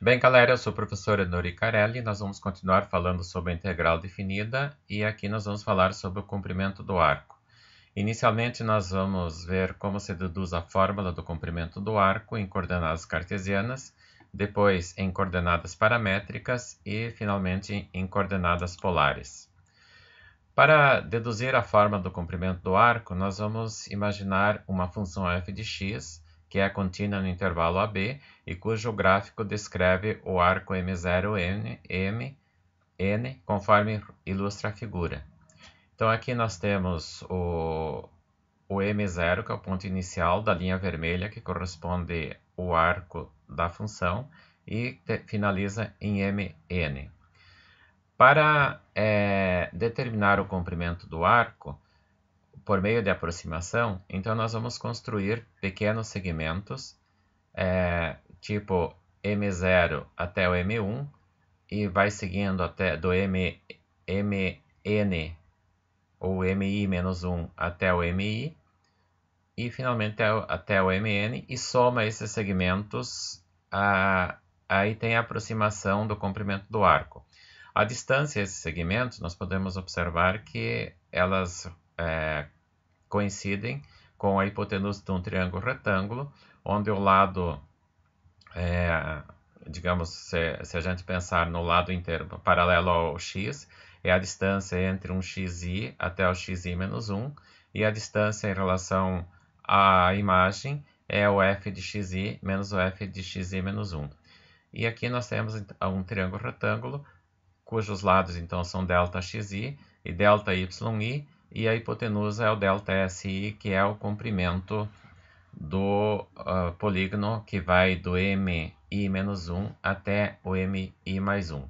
Bem, galera, eu sou o professor Enori Carelli. Nós vamos continuar falando sobre a integral definida e aqui nós vamos falar sobre o comprimento do arco. Inicialmente, nós vamos ver como se deduz a fórmula do comprimento do arco em coordenadas cartesianas, depois em coordenadas paramétricas e, finalmente, em coordenadas polares. Para deduzir a forma do comprimento do arco, nós vamos imaginar uma função f de x, que é contínua no intervalo AB e cujo gráfico descreve o arco M0, N, conforme ilustra a figura. Então aqui nós temos o M0, que é o ponto inicial da linha vermelha, que corresponde ao arco da função, e finaliza em Mn. Para determinar o comprimento do arco, por meio de aproximação, então nós vamos construir pequenos segmentos, tipo M0 até o M1, e vai seguindo até do MN ou MI-1 até o MI, e finalmente até o MN, e soma esses segmentos, aí tem a aproximação do comprimento do arco. A distância desses segmentos, nós podemos observar que elas coincidem com a hipotenusa de um triângulo retângulo, onde o lado, digamos, se a gente pensar no lado inteiro paralelo ao x, é a distância entre um xi até o xi menos 1, e a distância em relação à imagem é o f de xi menos o f de xi menos 1. E aqui nós temos um triângulo retângulo, cujos lados então são ΔXi e ΔYi, e a hipotenusa é o ΔSI, que é o comprimento do polígono que vai do MI-1 até o MI mais 1.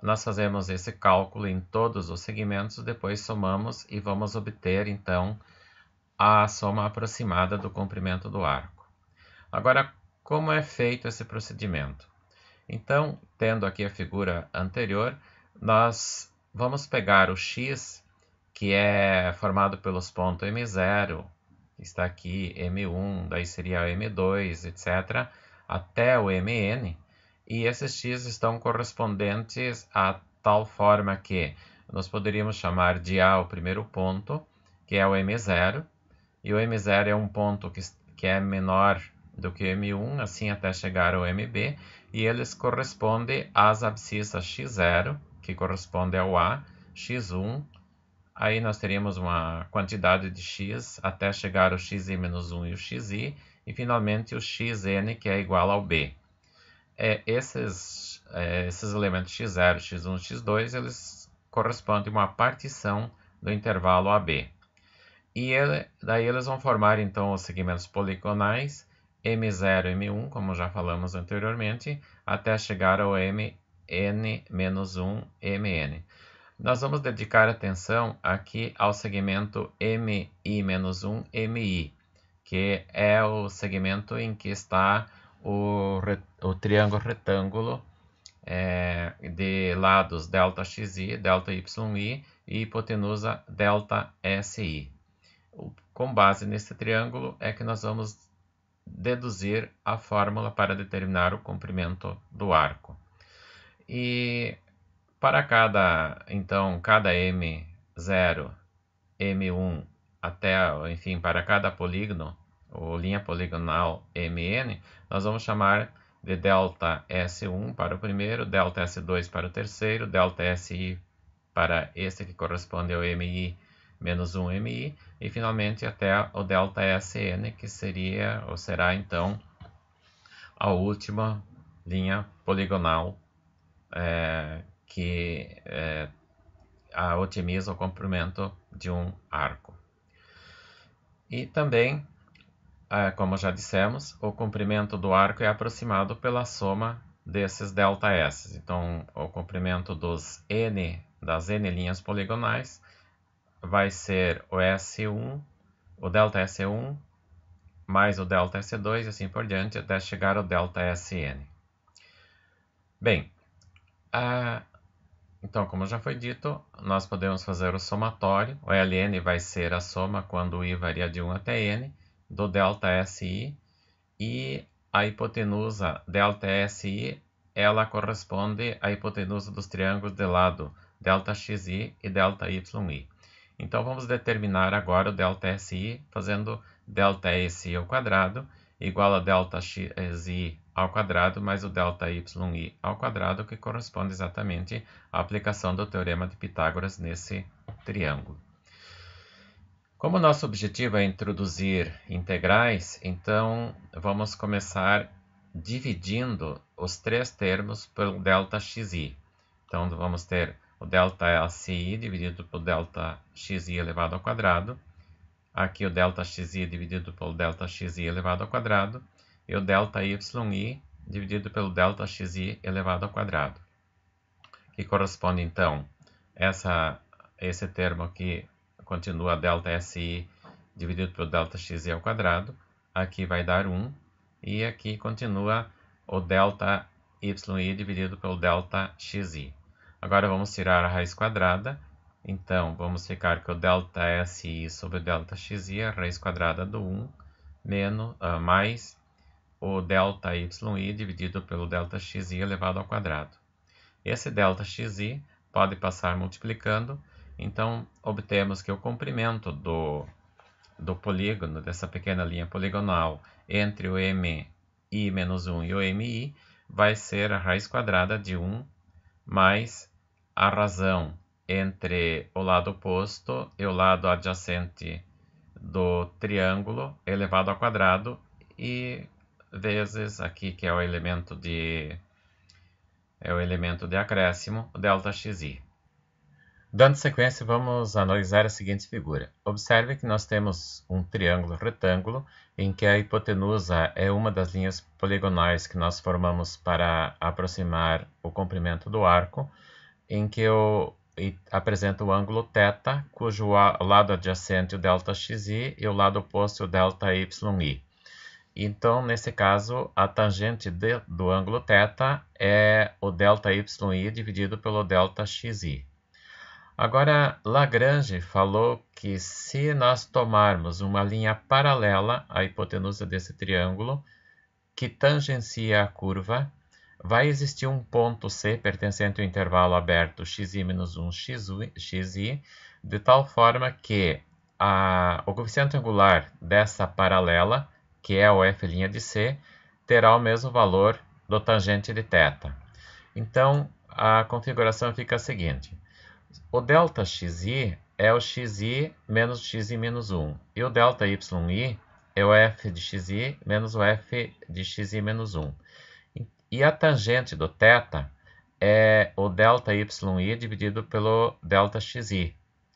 Nós fazemos esse cálculo em todos os segmentos, depois somamos e vamos obter então a soma aproximada do comprimento do arco. Agora, como é feito esse procedimento? Então, tendo aqui a figura anterior, nós vamos pegar o x, que é formado pelos pontos M0, que está aqui, M1, daí seria M2, etc., até o Mn, e esses x estão correspondentes a tal forma que nós poderíamos chamar de A o primeiro ponto, que é o M0, e o M0 é um ponto que é menor do que o M1, assim até chegar ao MB, e eles correspondem às abscissas x0, que corresponde ao A, x1, aí nós teríamos uma quantidade de x até chegar ao xi menos 1 e o xi, e finalmente o xn, que é igual ao b. Esses elementos x0, x1, x2, eles correspondem a uma partição do intervalo AB. E daí eles vão formar então os segmentos poligonais M0 e M1, como já falamos anteriormente, até chegar ao Mn-1 Mn. Nós vamos dedicar atenção aqui ao segmento Mi-1 Mi, que é o segmento em que está o triângulo retângulo de lados ΔXi, ΔYi e hipotenusa ΔSI. Com base nesse triângulo é que nós vamos deduzir a fórmula para determinar o comprimento do arco. E para cada M0, M1 até, enfim, para cada polígono, ou linha poligonal Mn, nós vamos chamar de ΔS1 para o primeiro, ΔS2 para o terceiro, ΔSI para este que corresponde ao MI menos 1 MI, e finalmente até o ΔSN, que seria ou será então a última linha poligonal que otimiza o comprimento de um arco. E também, como já dissemos, o comprimento do arco é aproximado pela soma desses ΔS. Então, o comprimento das N linhas poligonais vai ser o S1, o ΔS1, mais o ΔS2 e assim por diante, até chegar ao ΔSN. Bem, então, como já foi dito, nós podemos fazer o somatório. O ln vai ser a soma quando o i varia de 1 até n, do ΔSI, e a hipotenusa ΔSI ela corresponde à hipotenusa dos triângulos de lado ΔXi e ΔYi. Então, vamos determinar agora o ΔSi fazendo ΔSi ao quadrado igual a ΔXi ao quadrado mais o ΔYi ao quadrado, que corresponde exatamente à aplicação do teorema de Pitágoras nesse triângulo. Como nosso objetivo é introduzir integrais, então vamos começar dividindo os três termos pelo ΔXi. Então, vamos ter o ΔSi dividido pelo ΔXi elevado ao quadrado. Aqui o ΔXi dividido pelo ΔXi elevado ao quadrado. E o ΔYi dividido pelo ΔXi elevado ao quadrado. Que corresponde, então, esse termo aqui continua ΔSi dividido pelo ΔXi ao quadrado. Aqui vai dar 1. E aqui continua o ΔYi dividido pelo ΔXi. Agora vamos tirar a raiz quadrada. Então, vamos ficar com o ΔSi sobre o ΔXi, a raiz quadrada do 1, mais o ΔYi dividido pelo ΔXi elevado ao quadrado. Esse ΔXi pode passar multiplicando. Então, obtemos que o comprimento do polígono, dessa pequena linha poligonal, entre o mi-1 e o mi, vai ser a raiz quadrada de 1 mais a razão entre o lado oposto e o lado adjacente do triângulo elevado ao quadrado e vezes aqui, que é o elemento de acréscimo, o ΔXi. Dando sequência, vamos analisar a seguinte figura. Observe que nós temos um triângulo retângulo em que a hipotenusa é uma das linhas poligonais que nós formamos para aproximar o comprimento do arco, em que apresenta o ângulo θ, cujo lado adjacente é o ΔXi e o lado oposto é o ΔYi. Então, nesse caso, a tangente do ângulo θ é o ΔYi dividido pelo ΔXi. Agora, Lagrange falou que se nós tomarmos uma linha paralela à hipotenusa desse triângulo, que tangencia a curva, vai existir um ponto C pertencente ao intervalo aberto xi-1, xi, de tal forma que o coeficiente angular dessa paralela, que é o f' de C, terá o mesmo valor do tangente de θ. Então, a configuração fica a seguinte. O ΔXi é o xi menos xi menos 1. E o ΔYi é o f de xi menos o f de xi menos 1. E a tangente do θ é o ΔYi dividido pelo ΔXi,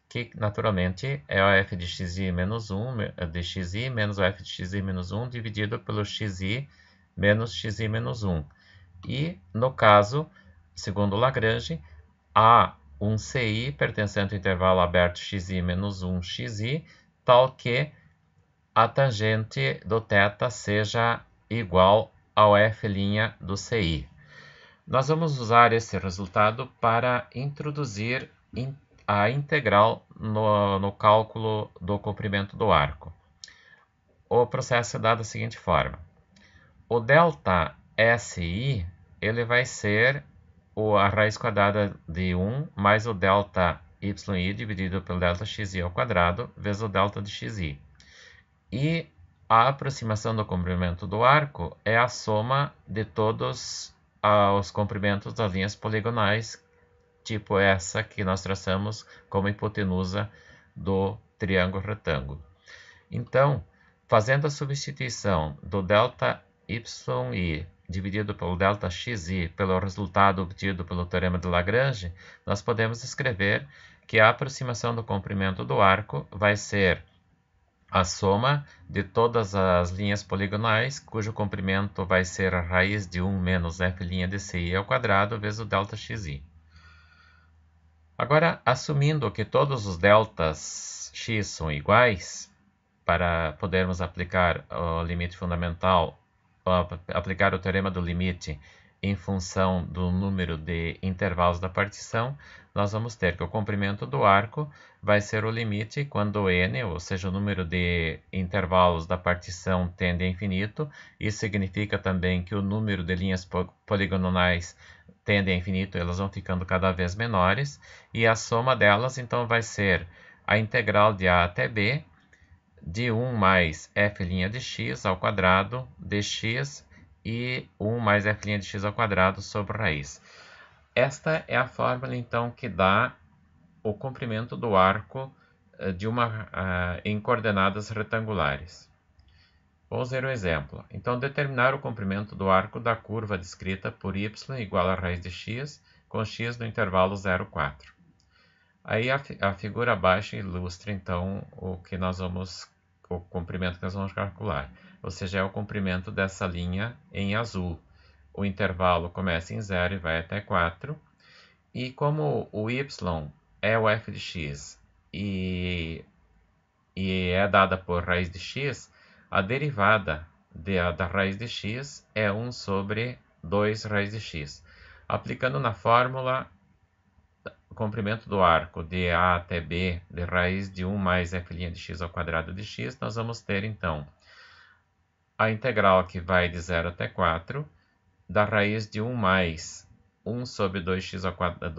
que naturalmente é o f de xi menos 1 de xi menos o f de xi menos 1 dividido pelo xi menos xi menos 1. E, no caso, segundo Lagrange, há um CI pertencente ao intervalo aberto xi menos 1 xi, tal que a tangente do θ seja igual ao f' do CI. Nós vamos usar esse resultado para introduzir a integral no cálculo do comprimento do arco. O processo é dado da seguinte forma. O ΔSi ele vai ser a raiz quadrada de 1 mais o ΔYi dividido pelo ΔXi ao quadrado vezes o delta de xi. E a aproximação do comprimento do arco é a soma de todos os comprimentos das linhas poligonais, tipo essa que nós traçamos como hipotenusa do triângulo retângulo. Então, fazendo a substituição do ΔYi dividido pelo ΔXi pelo resultado obtido pelo teorema de Lagrange, nós podemos escrever que a aproximação do comprimento do arco vai ser a soma de todas as linhas poligonais, cujo comprimento vai ser a raiz de 1 menos f' de ci ao quadrado vezes o ΔXi. Agora, assumindo que todos os deltas x são iguais, para podermos aplicar o limite fundamental, aplicar o teorema do limite em função do número de intervalos da partição, nós vamos ter que o comprimento do arco vai ser o limite quando n, ou seja, o número de intervalos da partição tende a infinito. Isso significa também que o número de linhas poligonais tende a infinito, elas vão ficando cada vez menores, e a soma delas então vai ser a integral de a até b de 1 mais f' de x ao quadrado dx e 1 mais f' de x ao quadrado sobre raiz. Esta é a fórmula então que dá o comprimento do arco em coordenadas retangulares. Vamos ver um exemplo. Então, determinar o comprimento do arco da curva descrita por y igual a raiz de x, com x no intervalo 0, 4. Aí a figura abaixo ilustra então o comprimento que nós vamos calcular. Ou seja, é o comprimento dessa linha em azul. O intervalo começa em 0 e vai até 4. E como o y é o f de x e é dada por raiz de x, a derivada da raiz de x é 1 sobre 2 raiz de x. Aplicando na fórmula o comprimento do arco de a até b de raiz de 1 mais f' de x ao quadrado de x, nós vamos ter então a integral que vai de 0 até 4 da raiz de 1 mais 1 sobre 2x ao quadrado,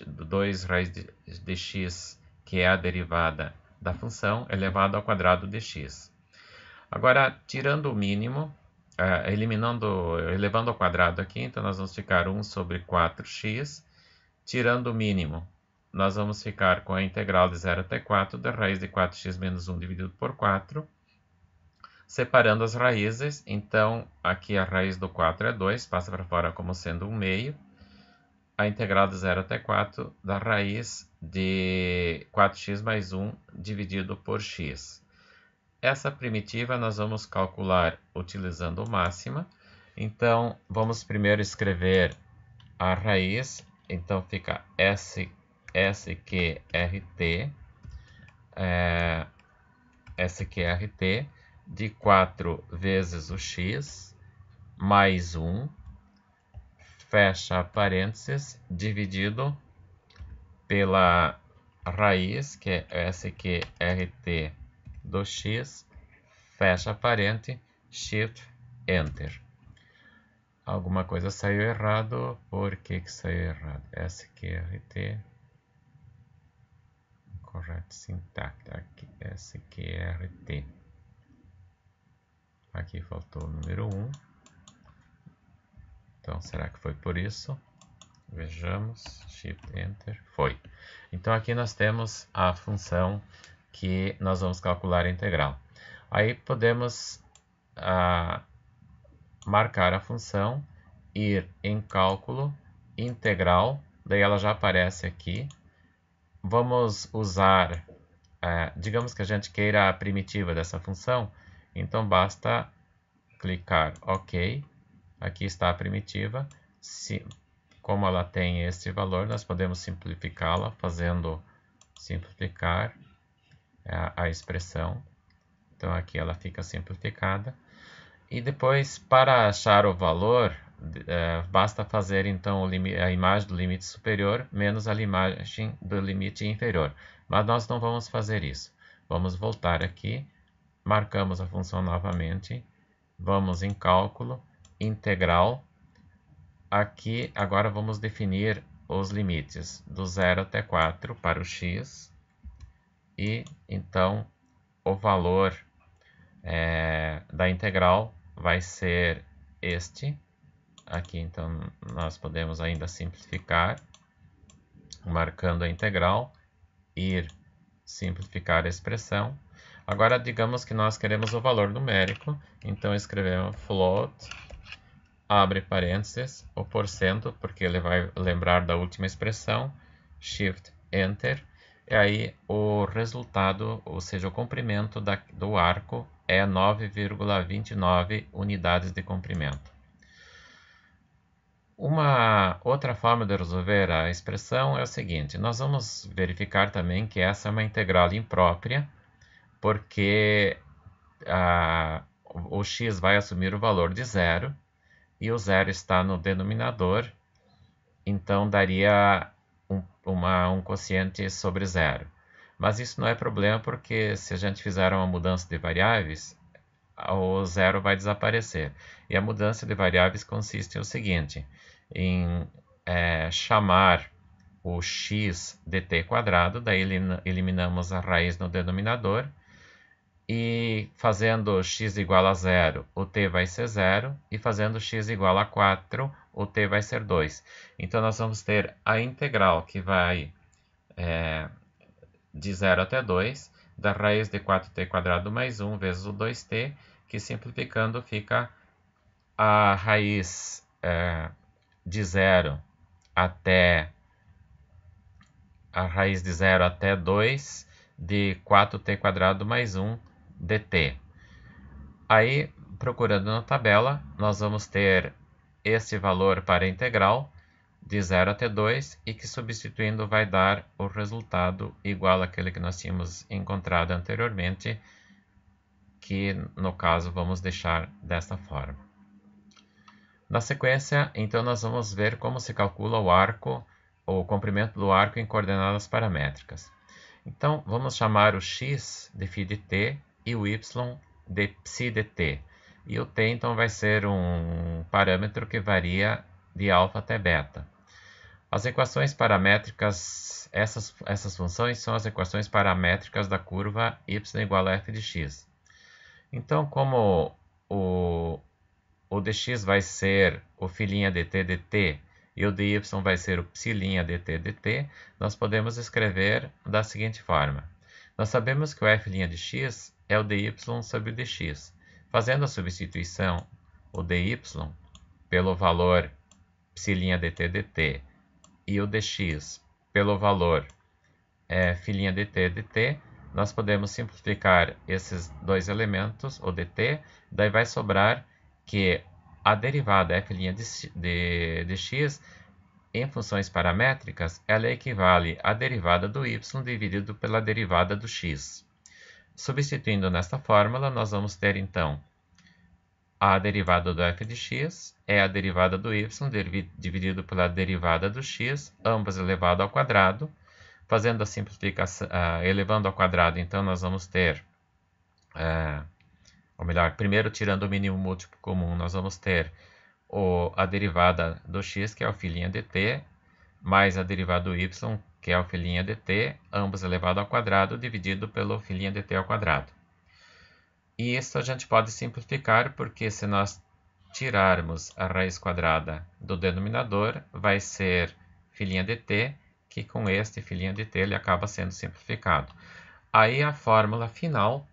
2 raiz de x, que é a derivada da função, elevado ao quadrado de x. Agora, tirando o mínimo, elevando ao quadrado aqui, então nós vamos ficar 1 sobre 4x. Tirando o mínimo, nós vamos ficar com a integral de 0 até 4 da raiz de 4x menos 1 dividido por 4. Separando as raízes, então aqui a raiz do 4 é 2, passa para fora como sendo 1 meio. A integral de 0 até 4 da raiz de 4x mais 1 dividido por x. Essa primitiva nós vamos calcular utilizando máxima. Então, vamos primeiro escrever a raiz. Então, fica SQRT de 4 vezes o x mais 1, fecha parênteses, dividido pela raiz, que é SQRT do x, fecha parênteses, shift, enter. Alguma coisa saiu errado. Por que saiu errado? SQRT, correto syntax, aqui, SQRT. Aqui faltou o número 1. Então, será que foi por isso? Vejamos, Shift, Enter, foi. Então, aqui nós temos a função que nós vamos calcular a integral. Aí, podemos marcar a função, ir em cálculo, integral, daí ela já aparece aqui. Vamos usar, digamos que a gente queira a primitiva dessa função, então basta clicar OK. Aqui está a primitiva. Como ela tem este valor, nós podemos simplificá-la, fazendo simplificar a expressão. Então, aqui ela fica simplificada. E depois, para achar o valor, basta fazer então a imagem do limite superior menos a imagem do limite inferior. Mas nós não vamos fazer isso. Vamos voltar aqui, marcamos a função novamente, vamos em cálculo, integral. Aqui, agora vamos definir os limites do 0 até 4 para o x. E, então, o valor da integral vai ser este. Aqui, então, nós podemos ainda simplificar, marcando a integral, ir simplificar a expressão. Agora, digamos que nós queremos o valor numérico, então escrevemos float, abre parênteses, o porcento, porque ele vai lembrar da última expressão, Shift, Enter, e aí o resultado, ou seja, o comprimento do arco é 9,29 unidades de comprimento. Uma outra forma de resolver a expressão é o seguinte: nós vamos verificar também que essa é uma integral imprópria, porque o x vai assumir o valor de 0, e o zero está no denominador, então daria um quociente sobre zero. Mas isso não é problema, porque se a gente fizer uma mudança de variáveis, o zero vai desaparecer. E a mudança de variáveis consiste no seguinte, em chamar o x de t quadrado, daí eliminamos a raiz no denominador, e fazendo x igual a 0, o t vai ser 0, e fazendo x igual a 4, o t vai ser 2. Então, nós vamos ter a integral que vai de 0 até 2, da raiz de 4t quadrado mais 1 vezes o 2t, que simplificando fica a raiz de 0 até a raiz de 0 até 2 de 4t quadrado mais 1 dt. Aí, procurando na tabela, nós vamos ter este valor para a integral de 0 até 2 e que substituindo vai dar o resultado igual àquele que nós tínhamos encontrado anteriormente, que no caso vamos deixar desta forma. Na sequência, então, nós vamos ver como se calcula o arco, ou o comprimento do arco em coordenadas paramétricas. Então, vamos chamar o x de φ de t e o y de psi de t. E o t, então, vai ser um parâmetro que varia de alfa até beta. As equações paramétricas, essas funções são as equações paramétricas da curva y igual a f de x. Então, como o dx vai ser o φ' dt dt e o dy vai ser o psi' dt dt, nós podemos escrever da seguinte forma. Nós sabemos que o f' de x é o dy sobre o dx. Fazendo a substituição, o dy pelo valor psi' dt dt e o dx pelo valor φ' dt dt, nós podemos simplificar esses dois elementos, o dt, daí vai sobrar que a derivada f' de x em funções paramétricas, ela equivale à derivada do y dividido pela derivada do x. Substituindo nesta fórmula, nós vamos ter então a derivada do f de x é a derivada do y dividido pela derivada do x, ambas elevado ao quadrado. Fazendo a simplificação, elevando ao quadrado, então nós vamos ter, ou melhor, primeiro tirando o mínimo múltiplo comum, nós vamos ter a derivada do x, que é o φ' dt, mais a derivada do y, que é o φ' dt, ambos elevado ao quadrado, dividido pelo φ' dt ao quadrado. E isso a gente pode simplificar, porque se nós tirarmos a raiz quadrada do denominador, vai ser φ' dt, que com este φ' dt ele acaba sendo simplificado. Aí a fórmula final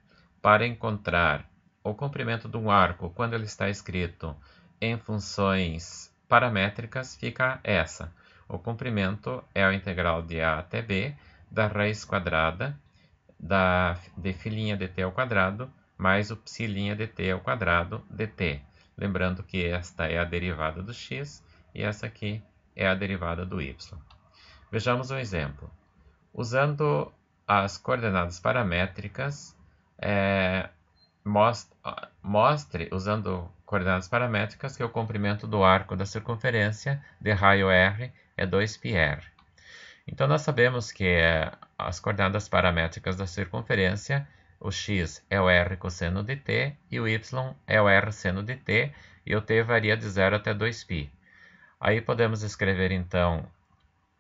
para encontrar o comprimento de um arco quando ele está escrito em funções paramétricas fica essa. O comprimento é a integral de a até b da raiz quadrada de φ' dt ao quadrado mais o psi' dt ao quadrado dt. Lembrando que esta é a derivada do x e essa aqui é a derivada do y. Vejamos um exemplo. Usando as coordenadas paramétricas, mostre, usando coordenadas paramétricas, que o comprimento do arco da circunferência de raio r é 2πr. Então, nós sabemos que as coordenadas paramétricas da circunferência, o x é o r cosseno de t e o y é o r seno de t, e o t varia de 0 até 2π. Aí podemos escrever, então,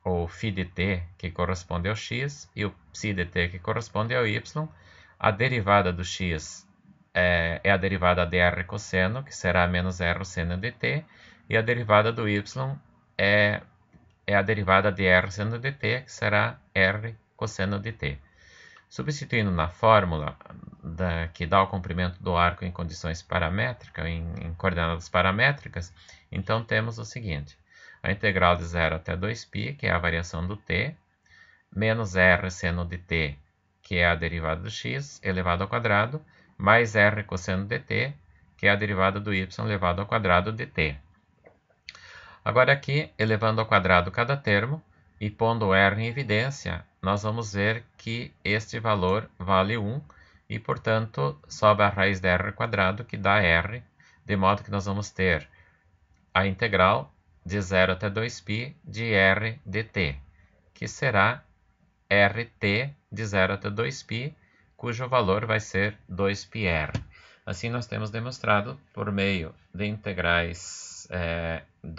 o φ de t, que corresponde ao x, e o psi de t, que corresponde ao y. A derivada do x é a derivada de r cosseno, que será menos r seno de t, e a derivada do y é a derivada de r seno de t, que será r cosseno de t. Substituindo na fórmula que dá o comprimento do arco em condições paramétricas, em coordenadas paramétricas, então temos o seguinte: a integral de 0 até 2π, que é a variação do t, menos r seno de t, que é a derivada do x, elevado ao quadrado, mais r cosseno de t, que é a derivada do y elevado ao quadrado de t. Agora aqui, elevando ao quadrado cada termo e pondo r em evidência, nós vamos ver que este valor vale 1 e, portanto, sobra a raiz de r quadrado, que dá r, de modo que nós vamos ter a integral de 0 até 2π de r dt, que será rt de 0 até 2π, cujo valor vai ser 2πr. Assim, nós temos demonstrado, por meio de integrais,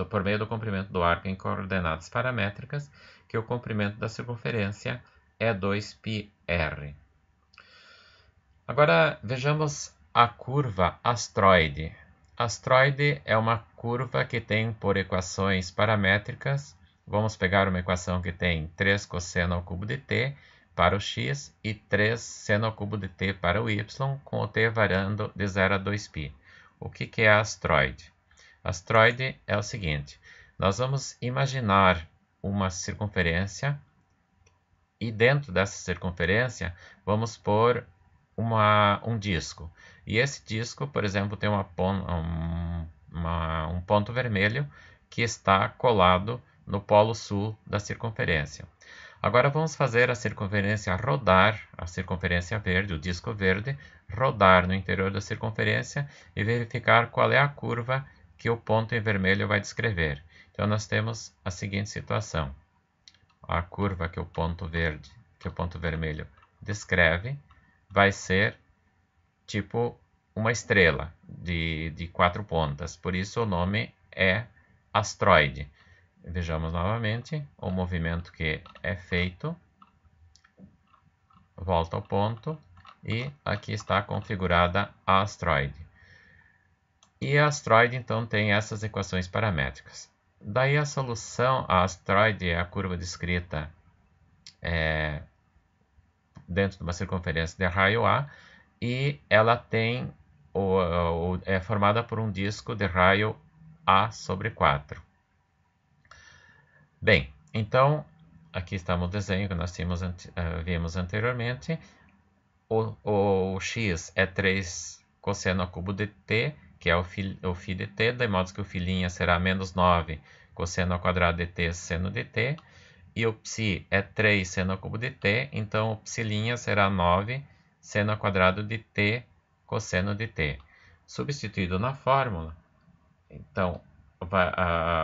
por meio do comprimento do arco em coordenadas paramétricas, que o comprimento da circunferência é 2πr. Agora, vejamos a curva astroide. Astroide é uma curva que tem por equações paramétricas. Vamos pegar uma equação que tem 3 cosseno ao cubo de t para o x e 3 seno ao cubo de t para o y, com o t variando de 0 a 2π. O que é a astroide? Astroide é o seguinte: nós vamos imaginar uma circunferência e dentro dessa circunferência vamos pôr um disco. E esse disco, por exemplo, tem um ponto vermelho que está colado no polo sul da circunferência. Agora vamos fazer a circunferência rodar, a circunferência verde, o disco verde, rodar no interior da circunferência e verificar qual é a curva que o ponto em vermelho vai descrever. Então nós temos a seguinte situação: a curva que o ponto vermelho descreve vai ser tipo uma estrela de 4 pontas, por isso o nome é astroide. Vejamos novamente o movimento que é feito, volta ao ponto e aqui está configurada a astroide. E a astroide então tem essas equações paramétricas. Daí a solução, a astroide é a curva descrita dentro de uma circunferência de raio A, e ela tem é formada por um disco de raio A sobre 4. Bem, então, aqui está o desenho que nós vimos anteriormente. O x é 3 cosseno ao cubo de t, que é o φ de t, de modo que o φ' será menos 9 cosseno ao quadrado de t seno de t. E o psi é 3 seno ao cubo de t, então o psi' será 9 seno ao quadrado de t cosseno de t. Substituído na fórmula, então,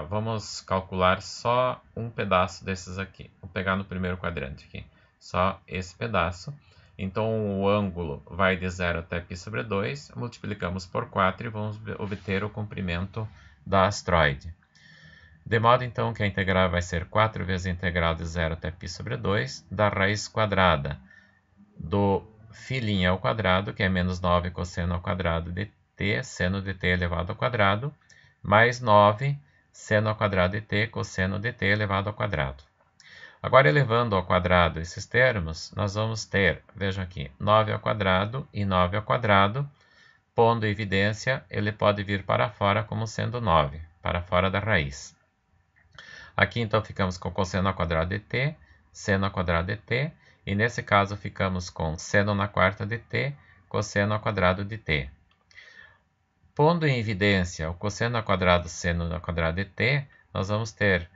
vamos calcular só um pedaço desses aqui. Vou pegar no primeiro quadrante aqui, só esse pedaço. Então, o ângulo vai de 0 até π sobre 2, multiplicamos por 4 e vamos obter o comprimento da astroide. De modo, então, que a integral vai ser 4 vezes a integral de 0 até π sobre 2 da raiz quadrada do φ' ao quadrado, que é menos 9 cosseno ao quadrado de t, seno de t elevado ao quadrado, mais 9 seno ao quadrado de t, cosseno de t elevado ao quadrado. Agora, elevando ao quadrado esses termos, nós vamos ter, vejam aqui, 9 ao quadrado e 9 ao quadrado. Pondo em evidência, ele pode vir para fora como sendo 9, para fora da raiz. Aqui, então, ficamos com cosseno ao quadrado de t, seno ao quadrado de t, e nesse caso ficamos com seno na quarta de t, cosseno ao quadrado de t. Pondo em evidência o cosseno ao quadrado seno ao quadrado de t, nós vamos ter,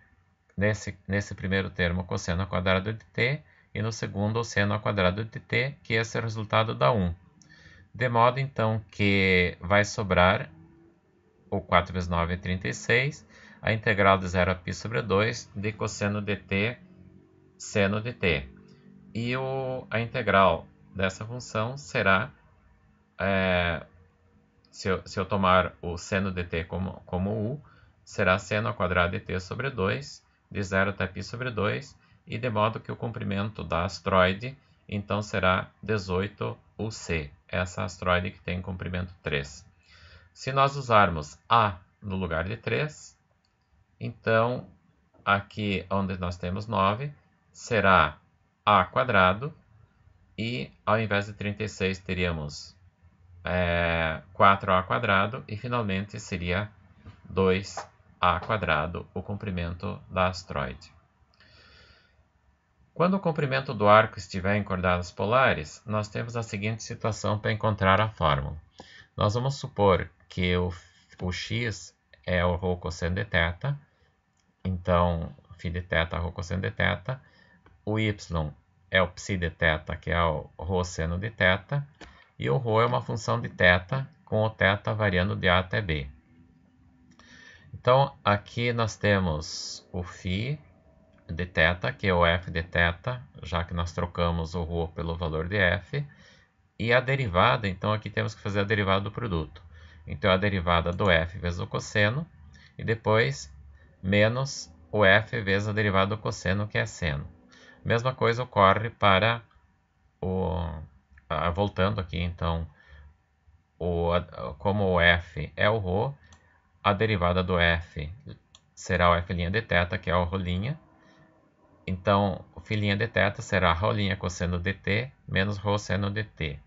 nesse primeiro termo, o cosseno ao quadrado de t, e no segundo, o seno ao quadrado de t, que esse é o resultado da 1. De modo, então, que vai sobrar o 4 vezes 9 é 36, a integral de 0 a π sobre 2 de cosseno de t, seno de t. E a integral dessa função será, se eu tomar o seno de t como u, será seno ao quadrado de t sobre 2, de 0 até π sobre 2, e de modo que o comprimento da astroide, então, será 18uc, essa astroide que tem comprimento 3. Se nós usarmos a no lugar de 3, então, aqui onde nós temos 9, será a quadrado, e ao invés de 36 teríamos 4a quadrado, e finalmente seria 2a quadrado, o comprimento da astroide. Quando o comprimento do arco estiver em coordenadas polares, nós temos a seguinte situação para encontrar a fórmula. Nós vamos supor que o x é o ρ cosseno de θ, então, φ de θ, ρ cosseno de θ, o y é o psi de θ, que é o ρ seno de θ, e o ρ é uma função de θ, com o θ variando de A até B. Então, aqui nós temos o φ de θ, que é o f de θ, já que nós trocamos o ρ pelo valor de f. E a derivada, então aqui temos que fazer a derivada do produto. Então, a derivada do f vezes o cosseno, e depois menos o f vezes a derivada do cosseno, que é seno. Mesma coisa ocorre para o... voltando aqui, então, como o f é o ρ, a derivada do f será o f' de θ, que é o ρ'. Então, o φ' de θ será ρ' cosseno de t menos ρ seno de t.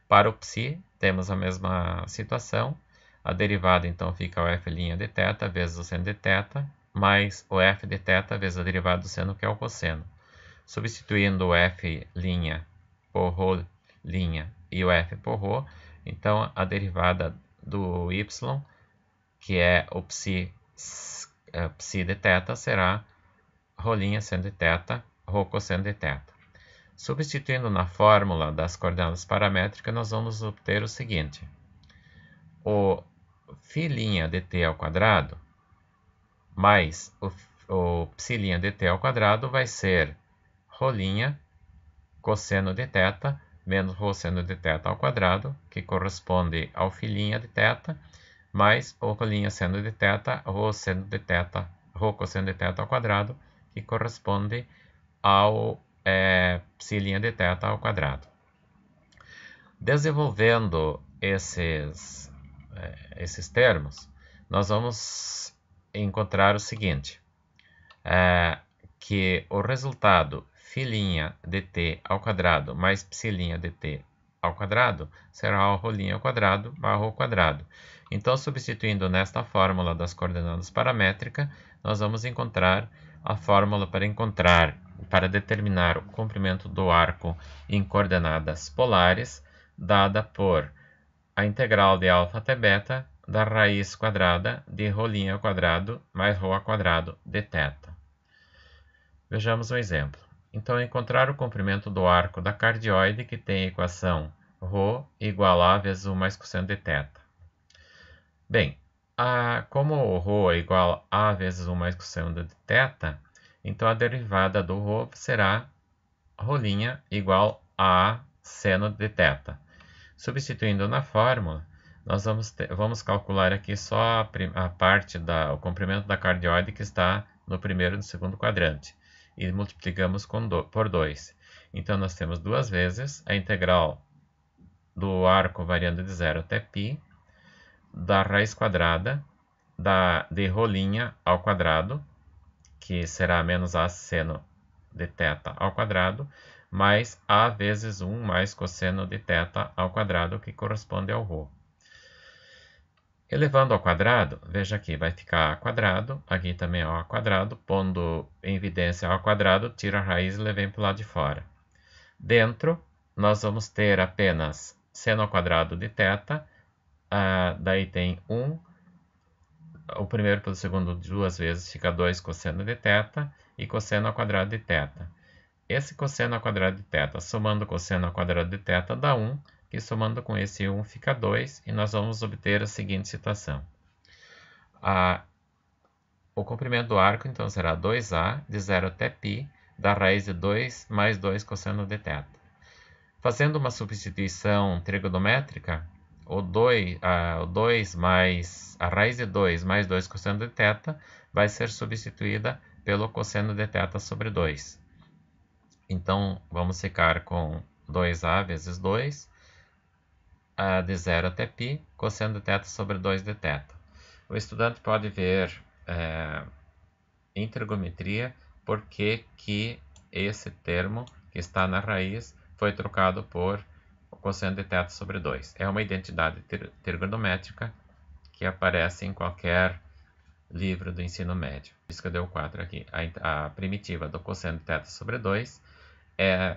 Para o ψ, temos a mesma situação. A derivada, então, fica o f' de θ vezes o seno de θ, mais o f de θ vezes a derivada do seno, que é o cosseno. Substituindo o f' por ρ' e o f por ρ, então a derivada do y, que é o ψ de θ, será ρ' seno de θ, ρ cosseno de θ. Substituindo na fórmula das coordenadas paramétricas, nós vamos obter o seguinte: o φ' de t ao quadrado mais o ψ' de t ao quadrado vai ser ρ' cosseno de θ menos ρ seno de θ ao quadrado, que corresponde ao φ' de θ, mais o ρ' seno de θ, ρ seno de θ, ρ cosseno de θ ao quadrado, que corresponde ao ψ' de θ ao quadrado. Desenvolvendo esses termos, nós vamos encontrar o seguinte, que o resultado φ' de t ao quadrado mais ψ' de t ao quadrado será o ρ' ao quadrado mais ρ ao quadrado. Então, substituindo nesta fórmula das coordenadas paramétricas, nós vamos encontrar a fórmula para determinar o comprimento do arco em coordenadas polares, dada por a integral de α até beta da raiz quadrada de ρ' ao quadrado mais ρ ao quadrado de θ. Vejamos um exemplo. Então, encontrar o comprimento do arco da cardioide, que tem a equação ρ igual a vezes 1 mais cosseno de θ. Bem, como o ρ é igual a vezes 1 mais cosseno de θ, então a derivada do ρ será ρ' igual a seno de θ. Substituindo na fórmula, nós vamos calcular aqui só a parte o comprimento da cardioide que está no primeiro e no segundo quadrante. E multiplicamos por 2. Então, nós temos duas vezes a integral do arco variando de 0 até π, da raiz quadrada de ρ' ao quadrado, que será menos a seno de θ ao quadrado, mais a vezes 1 mais cosseno de θ ao quadrado, que corresponde ao ρ. Elevando ao quadrado, veja aqui, vai ficar a quadrado, aqui também é a quadrado, pondo em evidência a quadrado, tira a raiz e levem para o lado de fora. Dentro, nós vamos ter apenas seno ao quadrado de θ, daí tem 1, o primeiro pelo segundo duas vezes fica 2 cosseno de θ, e cosseno ao quadrado de θ. Esse cosseno ao quadrado de θ, somando cosseno ao quadrado de θ, dá 1, que somando com esse 1 fica 2, e nós vamos obter a seguinte situação. O comprimento do arco, então, será 2a de 0 até π, da raiz de 2 mais 2 cosseno de θ. Fazendo uma substituição trigonométrica, a raiz de 2 mais 2 cosseno de θ vai ser substituída pelo cosseno de θ sobre 2. Então, vamos ficar com 2a vezes 2, de 0 até π, cosseno de θ sobre 2 de θ. O estudante pode ver em trigonometria por que esse termo que está na raiz foi trocado por o cosseno de θ sobre 2. É uma identidade trigonométrica que aparece em qualquer livro do ensino médio. Por isso que eu dei o 4 aqui. A primitiva do cosseno de θ sobre 2 é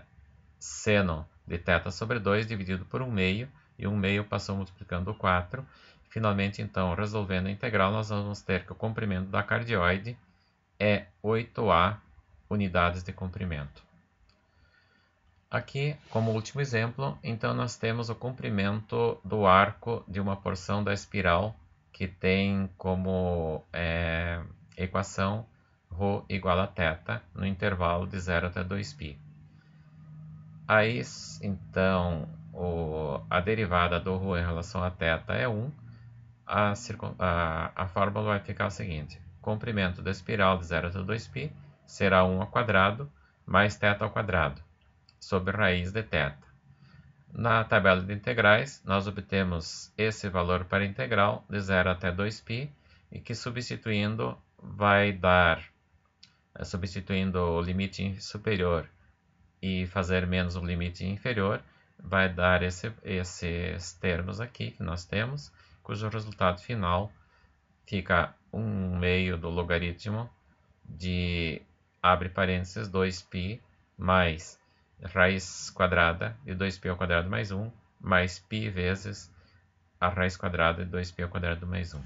seno de θ sobre 2 dividido por 1 meio, e 1 meio passou multiplicando o 4. Finalmente, então, resolvendo a integral, nós vamos ter que o comprimento da cardioide é 8a unidades de comprimento. Aqui, como último exemplo, então nós temos o comprimento do arco de uma porção da espiral, que tem como equação ρ igual a θ no intervalo de 0 até 2π. Aí, então, a derivada do ρ em relação a θ é 1. A fórmula vai ficar o seguinte: comprimento da espiral de 0 até 2π será 1 ao quadrado mais θ ao quadrado, sobre raiz de θ. Na tabela de integrais, nós obtemos esse valor para a integral de 0 até 2π, e que substituindo vai dar, substituindo o limite superior e fazer menos o limite inferior, vai dar esses termos aqui que nós temos, cujo resultado final fica 1/2 do logaritmo de, abre parênteses, 2π mais raiz quadrada de 2π ao quadrado mais 1, mais π vezes a raiz quadrada de 2π ao quadrado mais 1.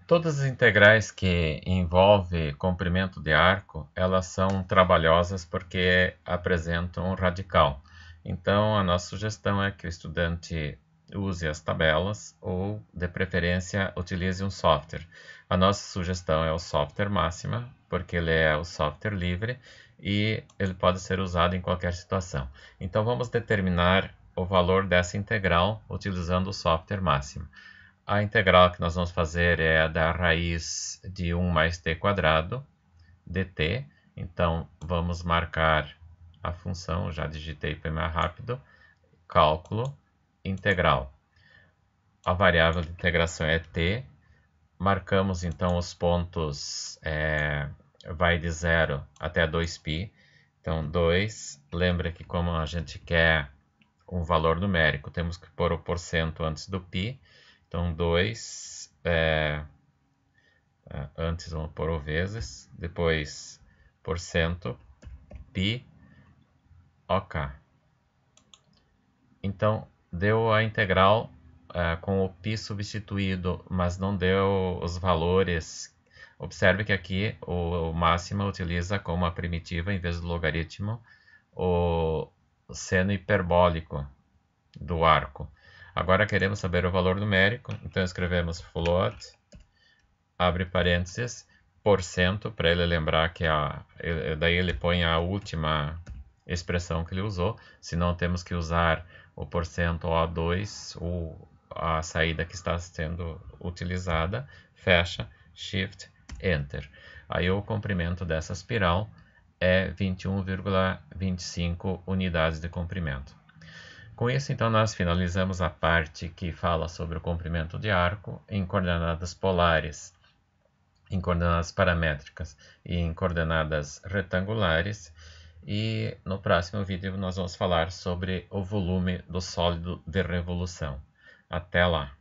Todas as integrais que envolvem comprimento de arco, elas são trabalhosas porque apresentam um radical. Então, a nossa sugestão é que o estudante use as tabelas ou, de preferência, utilize um software. A nossa sugestão é o software Máxima, porque ele é o software livre e ele pode ser usado em qualquer situação. Então, vamos determinar o valor dessa integral utilizando o software Máxima. A integral que nós vamos fazer é a da raiz de 1 mais t quadrado dt. Então, vamos marcar a função, já digitei para ir mais rápido, cálculo, integral. A variável de integração é t. Marcamos então os pontos, vai de 0 até 2π. Então, 2, lembra que como a gente quer um valor numérico, temos que pôr o porcento antes do π. Então, 2, antes vamos pôr o vezes, depois porcento, π, ok. Então, deu a integral com o π substituído, mas não deu os valores. Observe que aqui o Máxima utiliza como a primitiva, em vez do logaritmo, o seno hiperbólico do arco. Agora queremos saber o valor numérico, então escrevemos float, abre parênteses, porcento, para ele lembrar que daí ele põe a última expressão que ele usou, senão temos que usar o porcento O2, ou a saída que está sendo utilizada, fecha, shift, enter. Aí o comprimento dessa espiral é 21,25 unidades de comprimento. Com isso, então, nós finalizamos a parte que fala sobre o comprimento de arco em coordenadas polares, em coordenadas paramétricas e em coordenadas retangulares. E no próximo vídeo nós vamos falar sobre o volume do sólido de revolução. Até lá!